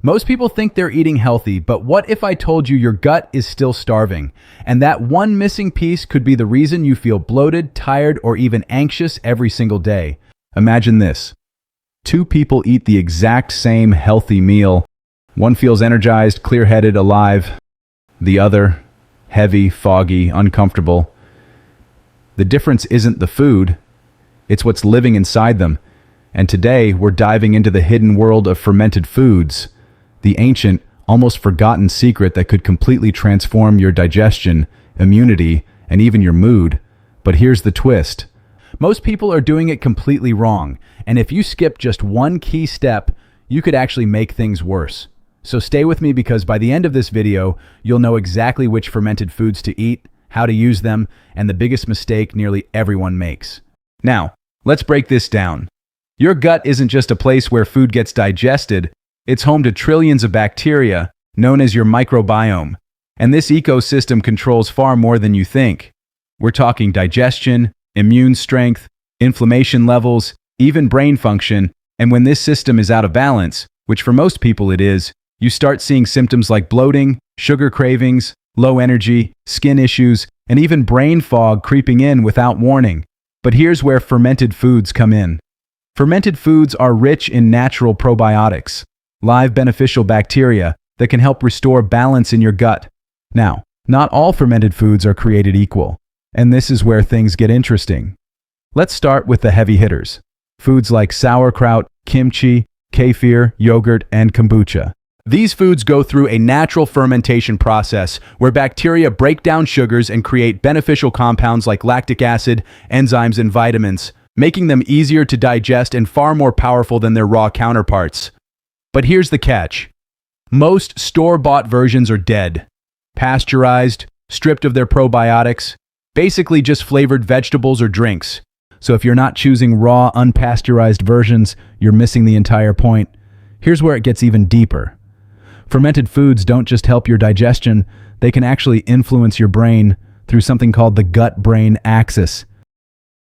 Most people think they're eating healthy, but what if I told you your gut is still starving? And that one missing piece could be the reason you feel bloated, tired, or even anxious every single day. Imagine this. Two people eat the exact same healthy meal. One feels energized, clear-headed, alive. The other, heavy, foggy, uncomfortable. The difference isn't the food, it's what's living inside them. And today, we're diving into the hidden world of fermented foods. The ancient, almost forgotten secret that could completely transform your digestion, immunity, and even your mood. But here's the twist. Most people are doing it completely wrong, and if you skip just one key step, you could actually make things worse. So stay with me because by the end of this video, you'll know exactly which fermented foods to eat, how to use them, and the biggest mistake nearly everyone makes. Now, let's break this down. Your gut isn't just a place where food gets digested. It's home to trillions of bacteria, known as your microbiome. And this ecosystem controls far more than you think. We're talking digestion, immune strength, inflammation levels, even brain function. And when this system is out of balance, which for most people it is, you start seeing symptoms like bloating, sugar cravings, low energy, skin issues, and even brain fog creeping in without warning. But here's where fermented foods come in. Fermented foods are rich in natural probiotics, live beneficial bacteria that can help restore balance in your gut. Now, not all fermented foods are created equal, and this is where things get interesting. Let's start with the heavy hitters. Foods like sauerkraut, kimchi, kefir, yogurt, and kombucha. These foods go through a natural fermentation process where bacteria break down sugars and create beneficial compounds like lactic acid, enzymes, and vitamins, making them easier to digest and far more powerful than their raw counterparts. But here's the catch. Most store-bought versions are dead, pasteurized, stripped of their probiotics, basically just flavored vegetables or drinks. So if you're not choosing raw, unpasteurized versions, you're missing the entire point. Here's where it gets even deeper. Fermented foods don't just help your digestion, they can actually influence your brain through something called the gut-brain axis.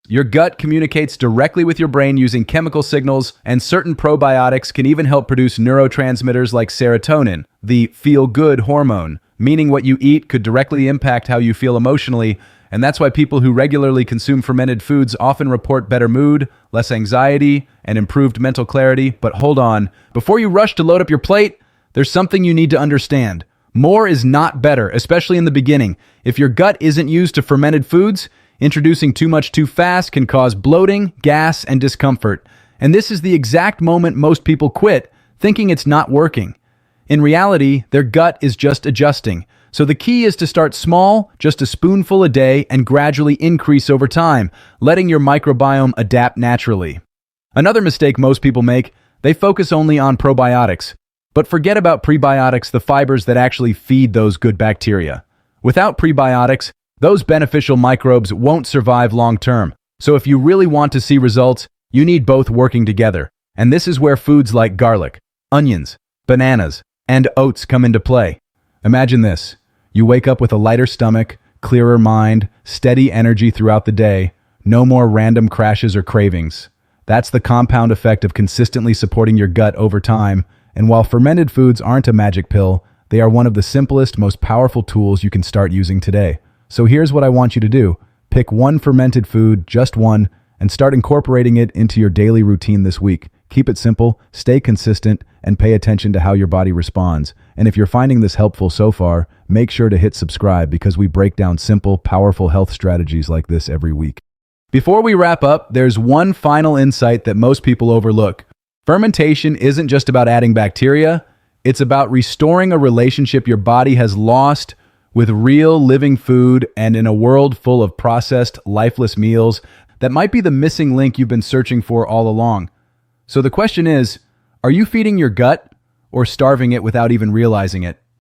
Your gut communicates directly with your brain using chemical signals, and certain probiotics can even help produce neurotransmitters like serotonin, the feel-good hormone, meaning what you eat could directly impact how you feel emotionally, and that's why people who regularly consume fermented foods often report better mood, less anxiety, and improved mental clarity. But hold on, before you rush to load up your plate, there's something you need to understand. More is not better, especially in the beginning. If your gut isn't used to fermented foods, introducing too much too fast can cause bloating, gas, and discomfort. And this is the exact moment most people quit, thinking it's not working. In reality, their gut is just adjusting. So the key is to start small, just a spoonful a day, and gradually increase over time, letting your microbiome adapt naturally. Another mistake most people make, they focus only on probiotics. But forget about prebiotics, the fibers that actually feed those good bacteria. Without prebiotics, those beneficial microbes won't survive long-term. So if you really want to see results, you need both working together. And this is where foods like garlic, onions, bananas, and oats come into play. Imagine this. You wake up with a lighter stomach, clearer mind, steady energy throughout the day, no more random crashes or cravings. That's the compound effect of consistently supporting your gut over time. And while fermented foods aren't a magic pill, they are one of the simplest, most powerful tools you can start using today. So here's what I want you to do. Pick one fermented food, just one, and start incorporating it into your daily routine this week. Keep it simple, stay consistent, and pay attention to how your body responds. And if you're finding this helpful so far, make sure to hit subscribe because we break down simple, powerful health strategies like this every week. Before we wrap up, there's one final insight that most people overlook. Fermentation isn't just about adding bacteria, it's about restoring a relationship your body has lost with real living food, and in a world full of processed, lifeless meals, that might be the missing link you've been searching for all along. So the question is, are you feeding your gut or starving it without even realizing it?